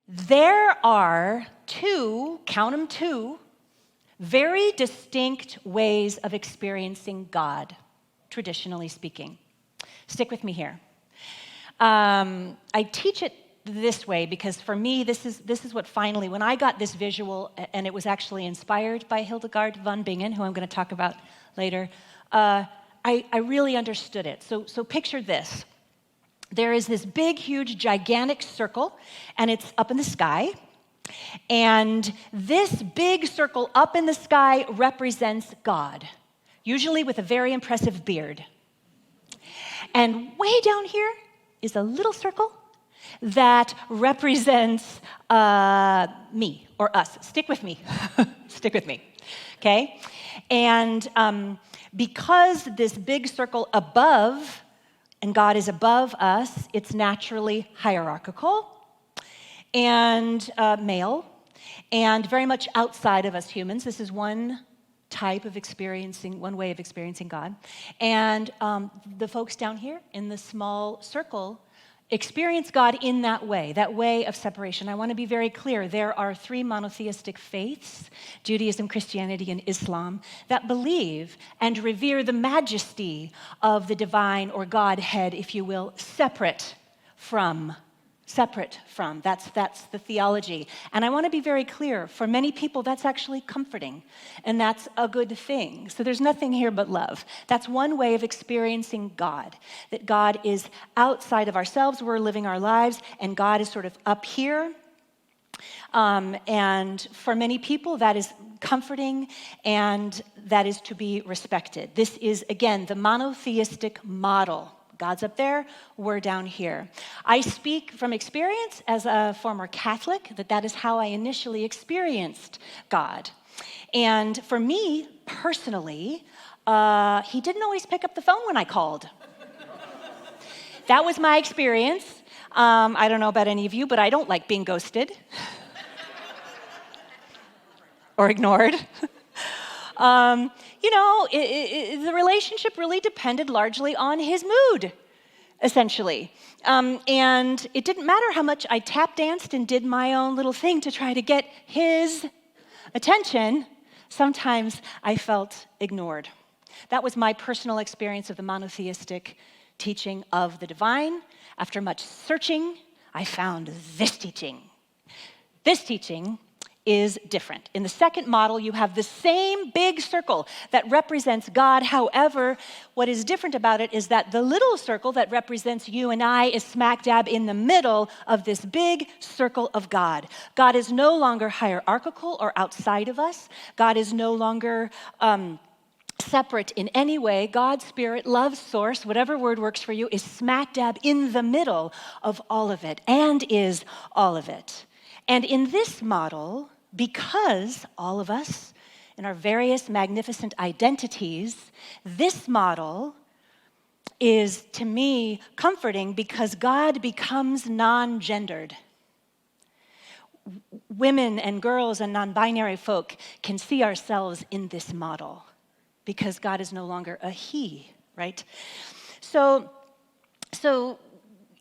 There are two, count them two, very distinct ways of experiencing God, traditionally speaking. Stick with me here. I teach it this way because for me, this is what finally, when I got this visual, and it was actually inspired by Hildegard von Bingen, who I'm going to talk about later, I really understood it. So picture this. There is this big, huge, gigantic circle, and it's up in the sky. And this big circle up in the sky represents God, usually with a very impressive beard. And way down here is a little circle that represents me or us. Stick with me. Stick with me. Okay? And because this big circle above, and God is above us, it's naturally hierarchical and male, and very much outside of us humans. This is one type of experiencing, one way of experiencing God. And the folks down here in the small circle experience God in that way of separation. I want to be very clear. There are three monotheistic faiths, Judaism, Christianity, and Islam, that believe and revere the majesty of the divine or Godhead, if you will, separate from. That's the theology. And I want to be very clear. For many people, that's actually comforting, and that's a good thing. So there's nothing here but love. That's one way of experiencing God, that God is outside of ourselves. We're living our lives, and God is sort of up here. And for many people, that is comforting, and that is to be respected. This is, again, the monotheistic model. God's up there, we're down here. I speak from experience as a former Catholic, that is how I initially experienced God. And for me, personally, he didn't always pick up the phone when I called. That was my experience. I don't know about any of you, but I don't like being ghosted or ignored. The relationship really depended largely on his mood, essentially. And it didn't matter how much I tap danced and did my own little thing to try to get his attention. Sometimes I felt ignored. That was my personal experience of the monotheistic teaching of the divine. After much searching, I found this teaching. This teaching is different. In the second model, you have the same big circle that represents God. However, what is different about it is that the little circle that represents you and I is smack dab in the middle of this big circle of God. God is no longer hierarchical or outside of us. God is no longer separate in any way. God's spirit, love source, whatever word works for you, is smack dab in the middle of all of it and is all of it. And in this model, because all of us, in our various magnificent identities, this model is, to me, comforting because God becomes non-gendered. Women and girls and non-binary folk can see ourselves in this model because God is no longer a he, right? So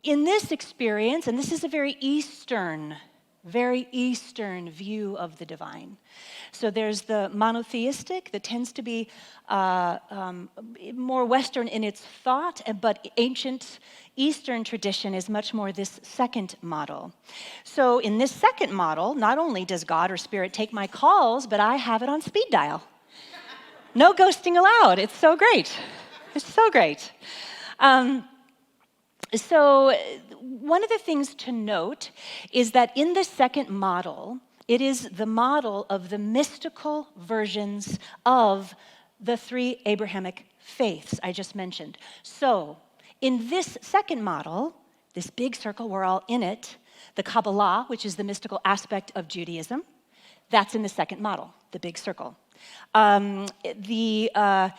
in this experience, and this is a very Eastern view of the divine. So there's the monotheistic that tends to be more Western in its thought, but ancient Eastern tradition is much more this second model. So in this second model, not only does God or Spirit take my calls, but I have it on speed dial. No ghosting allowed. It's so great. It's so great. So one of the things to note is that in the second model, it is the model of the mystical versions of the three Abrahamic faiths I just mentioned. So in this second model, this big circle, we're all in it, the Kabbalah, which is the mystical aspect of Judaism, that's in the second model, the big circle. The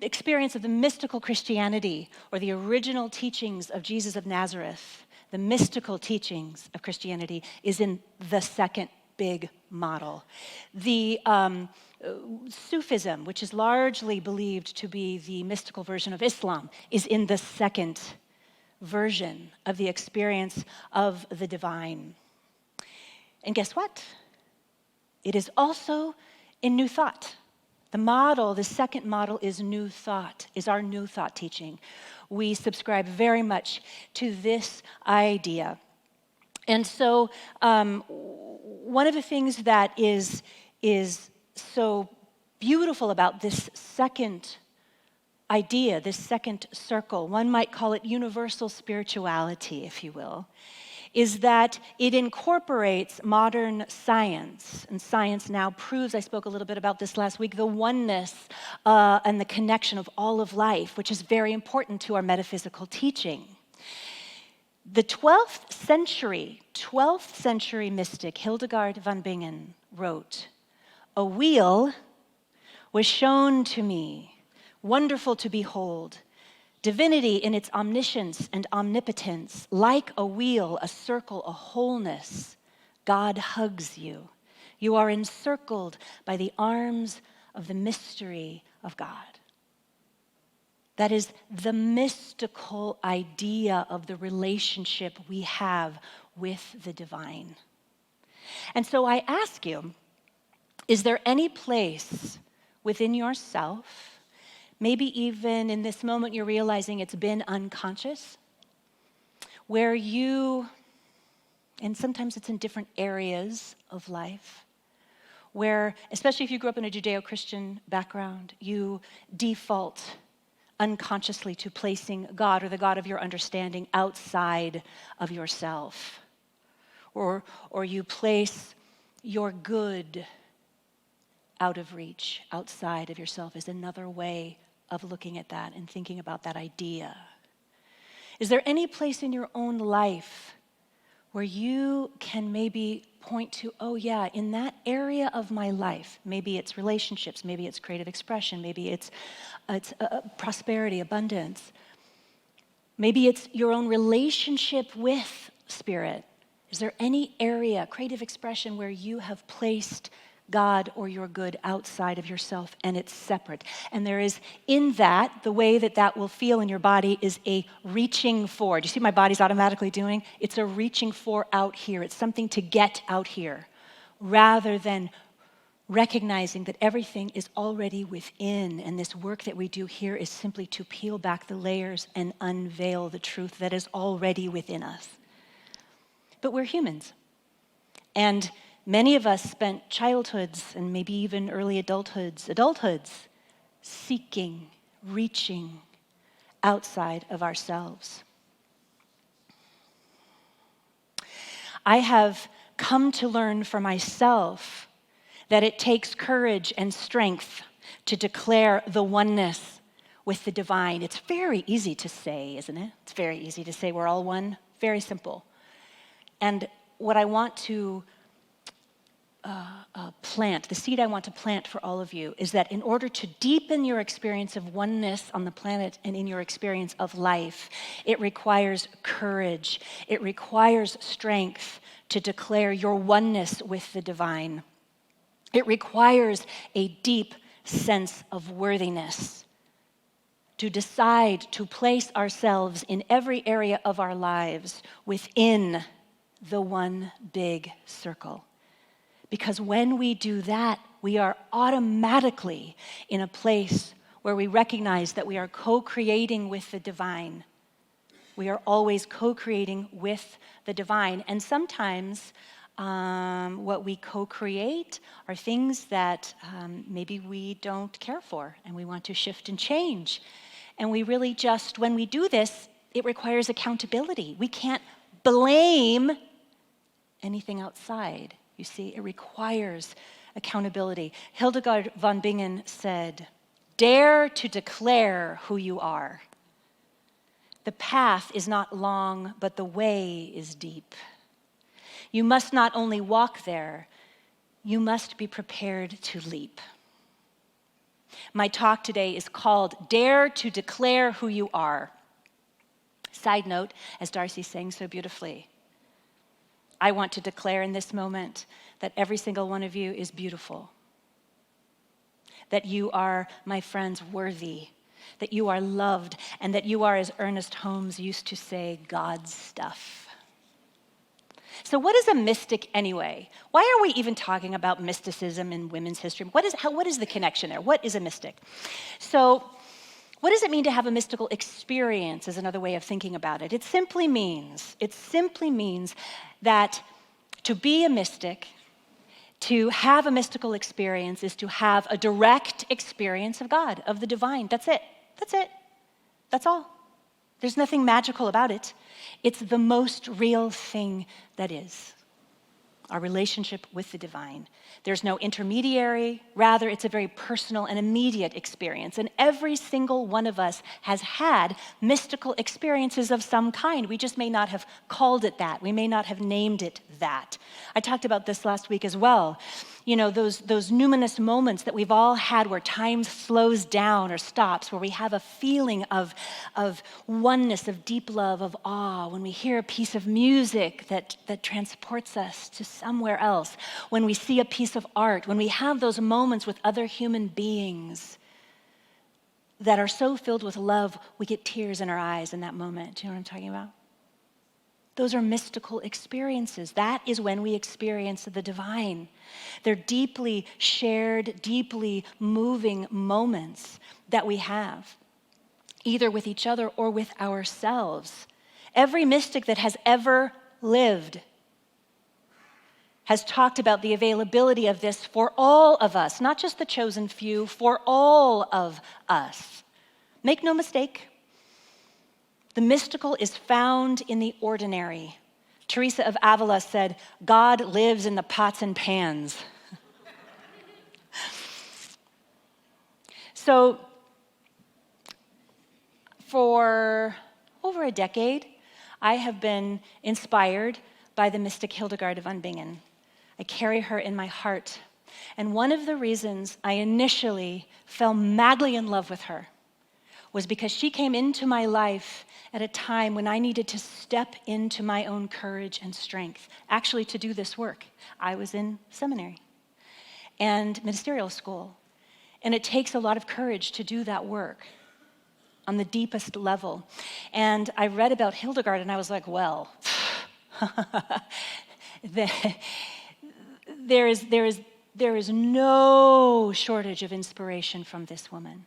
experience of the mystical Christianity, or the original teachings of Jesus of Nazareth, the mystical teachings of Christianity, is in the second big model. The Sufism, which is largely believed to be the mystical version of Islam, is in the second version of the experience of the divine. And guess what? It is also in New Thought. The model, the second model is New Thought, is our New Thought teaching. We subscribe very much to this idea. And so one of the things that is so beautiful about this second idea, this second circle, one might call it universal spirituality, if you will, is that it incorporates modern science. And science now proves, I spoke a little bit about this last week, the oneness and the connection of all of life, which is very important to our metaphysical teaching. The 12th century mystic Hildegard von Bingen wrote, "A wheel was shown to me, wonderful to behold, divinity in its omniscience and omnipotence, like a wheel, a circle, a wholeness. God hugs you. You are encircled by the arms of the mystery of God." That is the mystical idea of the relationship we have with the divine. And so I ask you, is there any place within yourself, maybe even in this moment you're realizing it's been unconscious, where you, and sometimes it's in different areas of life, where, especially if you grew up in a Judeo-Christian background, you default unconsciously to placing God or the God of your understanding outside of yourself. Or you place your good out of reach, outside of yourself, is another way of looking at that and thinking about that idea. Is there any place in your own life where you can maybe point to, oh yeah, in that area of my life, maybe it's relationships, maybe it's creative expression, maybe it's prosperity, abundance, maybe it's your own relationship with spirit. Is there any area, creative expression, where you have placed God or your good outside of yourself and it's separate? And there is in that, the way that that will feel in your body is a reaching for. Do you see my body's automatically doing? It's a reaching for out here. It's something to get out here rather than recognizing that everything is already within, and this work that we do here is simply to peel back the layers and unveil the truth that is already within us. But we're humans. And many of us spent childhoods and maybe even early adulthoods, seeking, reaching outside of ourselves. I have come to learn for myself that it takes courage and strength to declare the oneness with the divine. It's very easy to say, isn't it? It's very easy to say we're all one. Very simple. And what I want to plant, the seed I want to plant for all of you, is that in order to deepen your experience of oneness on the planet and in your experience of life, it requires courage. It requires strength to declare your oneness with the divine. It requires a deep sense of worthiness to decide to place ourselves in every area of our lives within the one big circle. Because when we do that, we are automatically in a place where we recognize that we are co-creating with the divine. We are always co-creating with the divine. And sometimes what we co-create are things that maybe we don't care for and we want to shift and change. And we really just, when we do this, it requires accountability. We can't blame anything outside. You see, it requires accountability. Hildegard von Bingen said, "Dare to declare who you are. The path is not long, but the way is deep. You must not only walk there, you must be prepared to leap." My talk today is called Dare to Declare Who You Are. Side note, as Darcy sang so beautifully, I want to declare in this moment that every single one of you is beautiful, that you are, my friends, worthy, that you are loved, and that you are, as Ernest Holmes used to say, God's stuff. So what is a mystic anyway? Why are we even talking about mysticism in women's history? What is the connection there? What is a mystic? So what does it mean to have a mystical experience is another way of thinking about it. It simply means that to be a mystic, to have a mystical experience is to have a direct experience of God, of the divine. That's it. That's it. That's all. There's nothing magical about it. It's the most real thing that is. Our relationship with the divine. There's no intermediary. Rather, it's a very personal and immediate experience. And every single one of us has had mystical experiences of some kind. We just may not have called it that. We may not have named it that. I talked about this last week as well. You know, those numinous moments that we've all had where time slows down or stops, where we have a feeling of oneness, of deep love, of awe, when we hear a piece of music that transports us to somewhere else, when we see a piece of art, when we have those moments with other human beings that are so filled with love, we get tears in our eyes in that moment. Do you know what I'm talking about? Those are mystical experiences. That is when we experience the divine. They're deeply shared, deeply moving moments that we have, either with each other or with ourselves. Every mystic that has ever lived has talked about the availability of this for all of us, not just the chosen few, for all of us. Make no mistake. The mystical is found in the ordinary. Teresa of Avila said, God lives in the pots and pans. So, for over a decade, I have been inspired by the mystic Hildegard von Bingen. I carry her in my heart. And one of the reasons I initially fell madly in love with her was because she came into my life at a time when I needed to step into my own courage and strength, actually to do this work. I was in seminary and ministerial school, and it takes a lot of courage to do that work on the deepest level. And I read about Hildegard, and I was like, well, there is no shortage of inspiration from this woman.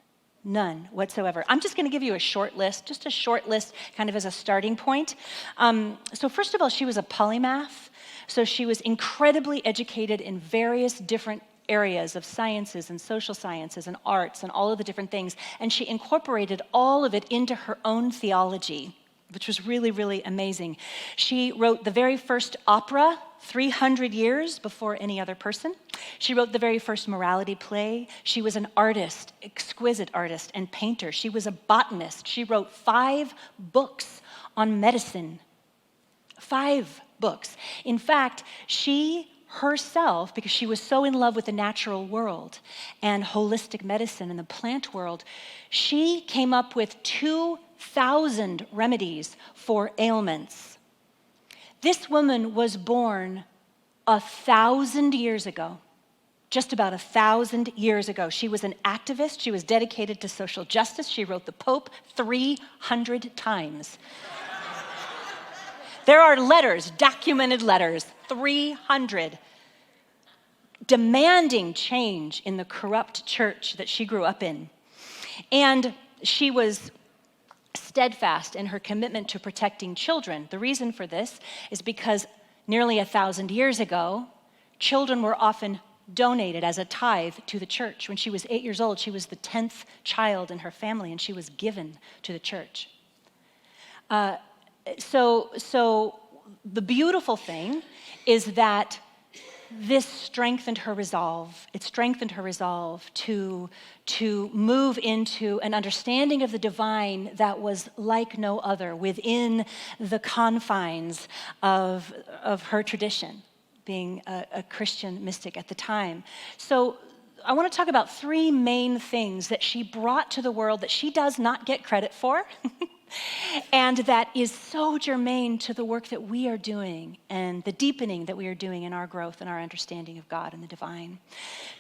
None whatsoever. I'm just going to give you a short list, kind of as a starting point. So first of all, she was a polymath. So she was incredibly educated in various different areas of sciences and social sciences and arts and all of the different things. And she incorporated all of it into her own theology, which was really, really amazing. She wrote the very first opera 300 years before any other person. She wrote the very first morality play. She was an artist, exquisite artist and painter. She was a botanist. She wrote 5 books on medicine. 5 books. In fact, she herself, because she was so in love with the natural world and holistic medicine and the plant world, she came up with 2,000 remedies for ailments. This woman was born 1,000 years ago, just about 1,000 years ago. She was an activist. She was dedicated to social justice. She wrote the Pope 300 times. There are letters, documented letters, 300, demanding change in the corrupt church that she grew up in. And she was steadfast in her commitment to protecting children. The reason for this is because nearly 1,000 years ago, children were often donated as a tithe to the church. When she was 8 years old, she was the 10th child in her family, and she was given to the church. So the beautiful thing is that this strengthened her resolve. It strengthened her resolve to move into an understanding of the divine that was like no other within the confines of her tradition, being a Christian mystic at the time. So I want to talk about 3 main things that she brought to the world that she does not get credit for, and that is so germane to the work that we are doing and the deepening that we are doing in our growth and our understanding of God and the divine.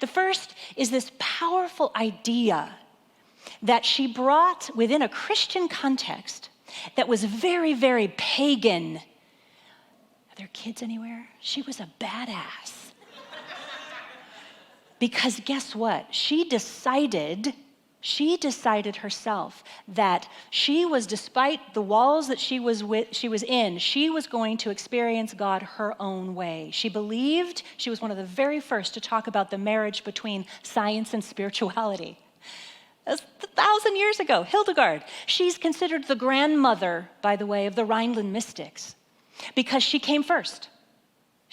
The first is this powerful idea that she brought within a Christian context that was very, very pagan, Are there kids anywhere? She was a badass. Because guess what? She decided herself that she was, despite the walls that she was in, she was going to experience God her own way. She believed, she was one of the very first to talk about the marriage between science and spirituality. That's 1,000 years ago, Hildegard. She's considered the grandmother, by the way, of the Rhineland mystics because she came first.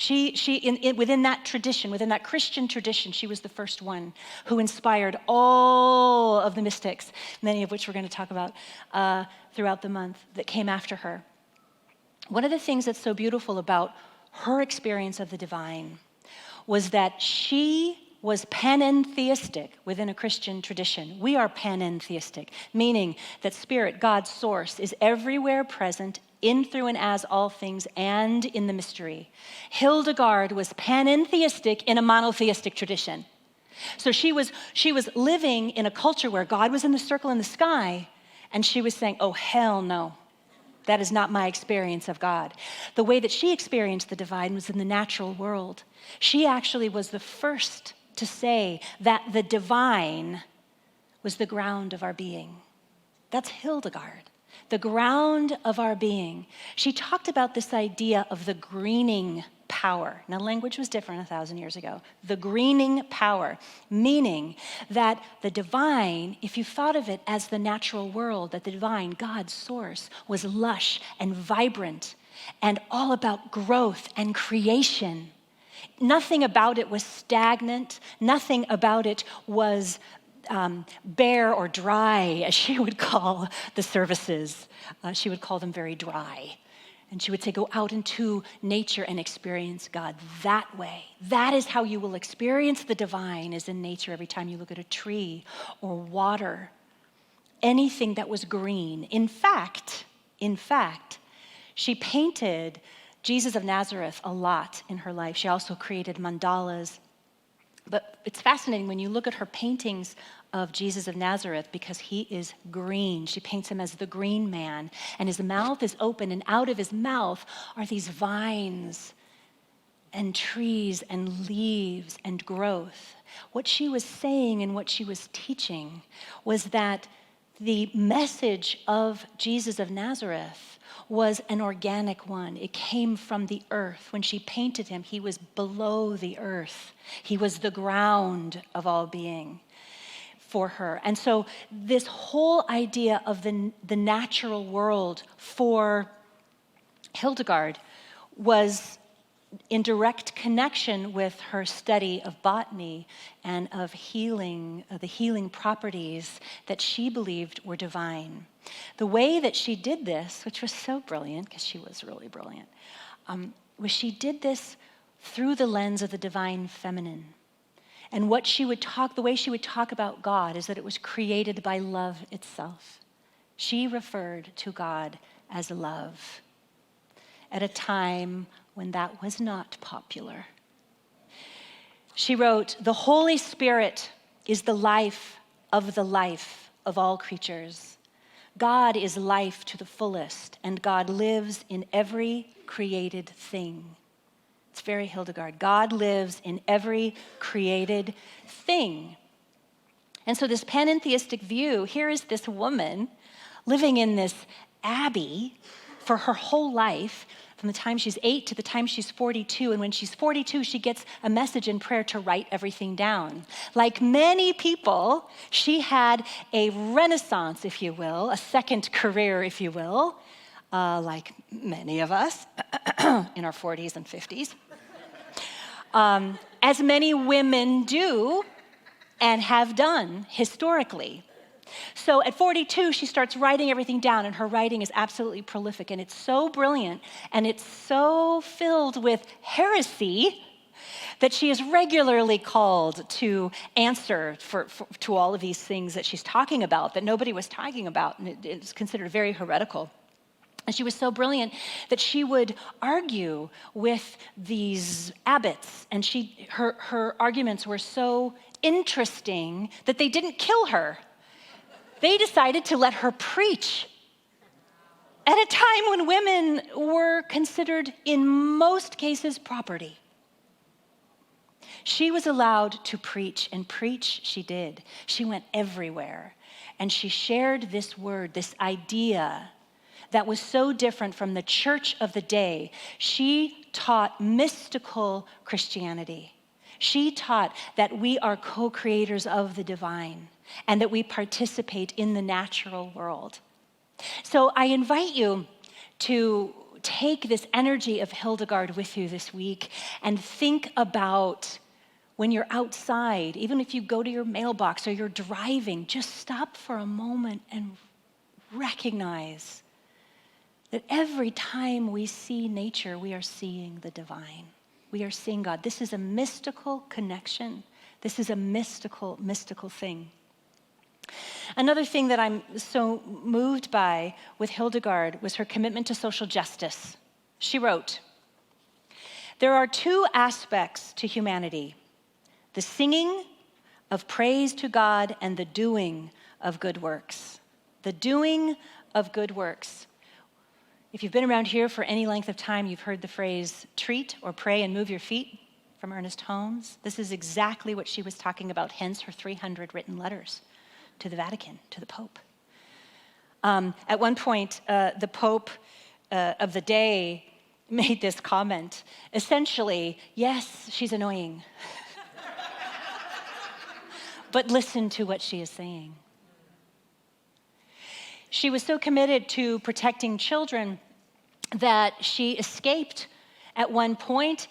Within that tradition, within that Christian tradition, she was the first one who inspired all of the mystics, many of which we're going to talk about throughout the month, that came after her. One of the things that's so beautiful about her experience of the divine was that she was panentheistic within a Christian tradition. We are panentheistic, meaning that Spirit, God's source, is everywhere present, in, through, and as all things, and in the mystery. Hildegard was panentheistic in a monotheistic tradition. So she was living in a culture where God was in the circle in the sky, and she was saying, oh, hell no. That is not my experience of God. The way that she experienced the divine was in the natural world. She actually was the first to say that the divine was the ground of our being. That's Hildegard. The ground of our being. She talked about this idea of the greening power. Now, language was different 1,000 years ago. The greening power, meaning that the divine, if you thought of it as the natural world, that the divine, God's source, was lush and vibrant and all about growth and creation. Nothing about it was stagnant. Nothing about it was bare or dry, as she would call the services. She would call them very dry. And she would say, go out into nature and experience God that way. That is how you will experience the divine, is in nature every time you look at a tree or water. Anything that was green. In fact, she painted Jesus of Nazareth a lot in her life. She also created mandalas. But it's fascinating when you look at her paintings of Jesus of Nazareth because he is green. She paints him as the green man, and his mouth is open, and out of his mouth are these vines and trees and leaves and growth. What she was saying and what she was teaching was that the message of Jesus of Nazareth was an organic one. It came from the earth. When she painted him, he was below the earth. He was the ground of all being for her. And so this whole idea of the natural world for Hildegard was in direct connection with her study of botany and of healing, the healing properties that she believed were divine. The way that she did this, which was so brilliant, because she was really brilliant, was she did this through the lens of the divine feminine. And the way she would talk about God is that it was created by love itself. She referred to God as love at a time when that was not popular. She wrote, "The Holy Spirit is the life of all creatures. God is life to the fullest, and God lives in every created thing." It's very Hildegard. God lives in every created thing. And so this panentheistic view, here is this woman living in this abbey for her whole life, from the time she's 8 to the time she's 42. And when she's 42, she gets a message in prayer to write everything down. Like many people, she had a renaissance, if you will, a second career, if you will, like many of us in our 40s and 50s. As many women do and have done historically. So at 42, she starts writing everything down, and her writing is absolutely prolific, and it's so brilliant, and it's so filled with heresy that she is regularly called to answer to all of these things that she's talking about that nobody was talking about, and it's considered very heretical. And she was so brilliant that she would argue with these abbots, and her arguments were so interesting that they didn't kill her. They decided to let her preach. at a time when women were considered, in most cases, property. She was allowed to preach, and preach she did. She went everywhere, and she shared this word, this idea that was so different from the church of the day. She taught mystical Christianity. She taught that we are co-creators of the divine and that we participate in the natural world. So I invite you to take this energy of Hildegard with you this week and think about when you're outside, even if you go to your mailbox or you're driving, just stop for a moment and recognize that every time we see nature, we are seeing the divine. We are seeing God. This is a mystical connection. This is a mystical thing. Another thing that I'm so moved by with Hildegard was her commitment to social justice. She wrote, "There are two aspects to humanity: the singing of praise to God and the doing of good works." The doing of good works. If you've been around here for any length of time, you've heard the phrase treat or pray and move your feet from Ernest Holmes. This is exactly what she was talking about, hence her 300 written letters to the Vatican, to the Pope. At one point, the Pope of the day made this comment. Essentially, yes, she's annoying, but listen to what she is saying. She was so committed to protecting children that she escaped at one point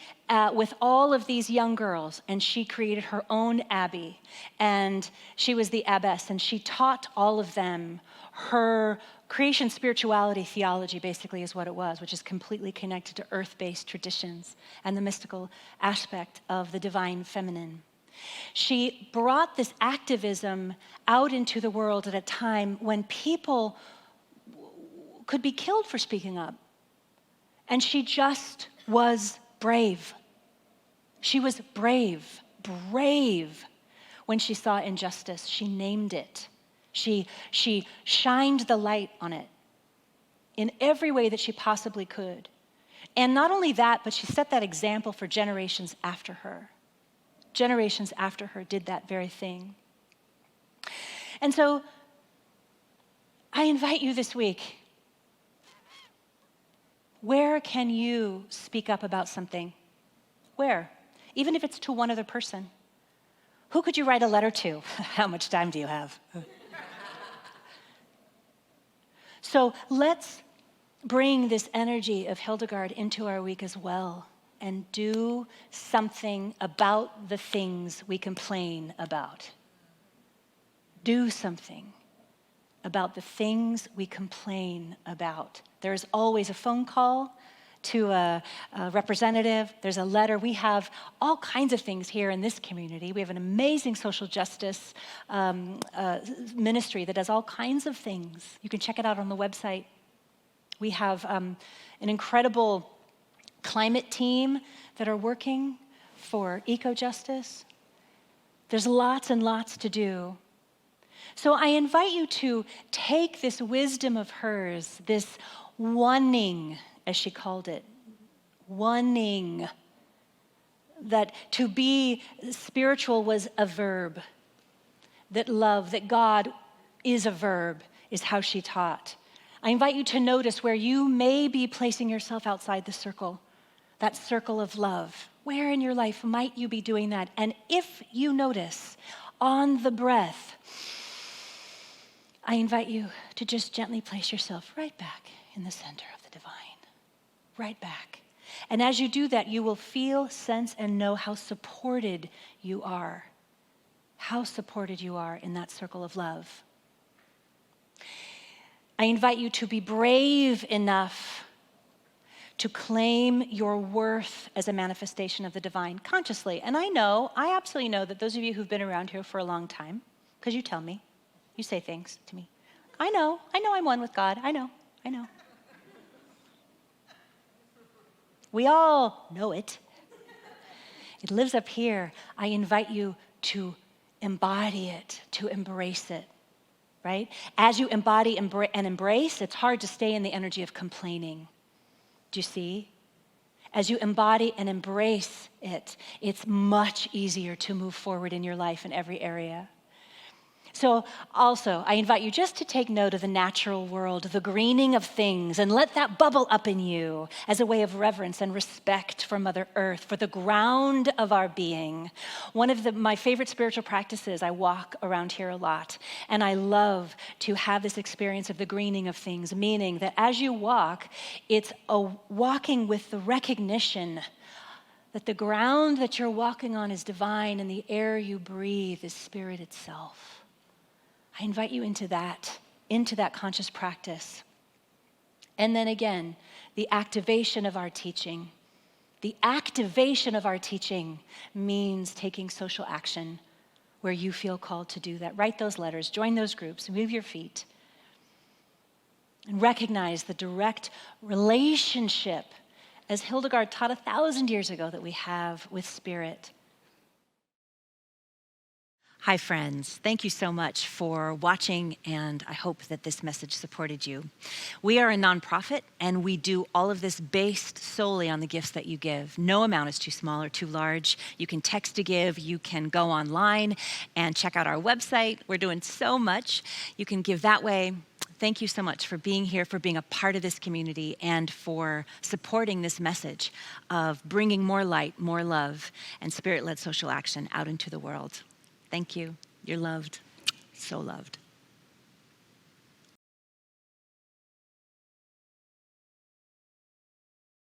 with all of these young girls, and she created her own abbey, and she was the abbess, and she taught all of them her creation spirituality theology, basically is what it was, which is completely connected to earth-based traditions and the mystical aspect of the divine feminine. She brought this activism out into the world at a time when people could be killed for speaking up. And she just was brave. She was brave when she saw injustice. She named it. She shined the light on it in every way that she possibly could. And not only that, but she set that example for generations after her. Generations after her did that very thing. And so I invite you this week, where can you speak up about something? Where? Even if it's to one other person. Who could you write a letter to? How much time do you have? So let's bring this energy of Hildegard into our week as well and do something about the things we complain about. Do something about the things we complain about. There's always a phone call to a representative. There's a letter. We have all kinds of things here in this community. We have an amazing social justice ministry that does all kinds of things. You can check it out on the website. We have an incredible climate team that are working for eco-justice. There's lots and lots to do. So I invite you to take this wisdom of hers, this oneing, as she called it, oneing, that to be spiritual was a verb, that love, that God is a verb, is how she taught. I invite you to notice where you may be placing yourself outside the circle, that circle of love. Where in your life might you be doing that? And if you notice, on the breath, I invite you to just gently place yourself right back in the center of the divine, right back. And as you do that, you will feel, sense, and know how supported you are in that circle of love. I invite you to be brave enough to claim your worth as a manifestation of the divine consciously. And I absolutely know that those of you who've been around here for a long time, because you tell me, you say things to me. I know I'm one with God. I know. We all know it. It lives up here. I invite you to embody it, to embrace it. right? As you embody and embrace, it's hard to stay in the energy of complaining. Do you see? As you embody and embrace it, it's much easier to move forward in your life in every area. So also, I invite you just to take note of the natural world, the greening of things, and let that bubble up in you as a way of reverence and respect for Mother Earth, for the ground of our being. One of my favorite spiritual practices, I walk around here a lot, and I love to have this experience of the greening of things, meaning that as you walk, it's a walking with the recognition that the ground that you're walking on is divine and the air you breathe is spirit itself. I invite you into that conscious practice. And then again, the activation of our teaching. The activation of our teaching means taking social action where you feel called to do that. Write those letters, join those groups, move your feet, and recognize the direct relationship, as Hildegard taught 1,000 years ago, that we have with spirit. Hi, friends. Thank you so much for watching, and I hope that this message supported you. We are a nonprofit, and we do all of this based solely on the gifts that you give. No amount is too small or too large. You can text to give. You can go online and check out our website. We're doing so much. You can give that way. Thank you so much for being here, for being a part of this community, and for supporting this message of bringing more light, more love, and spirit-led social action out into the world. Thank you. You're loved. So loved.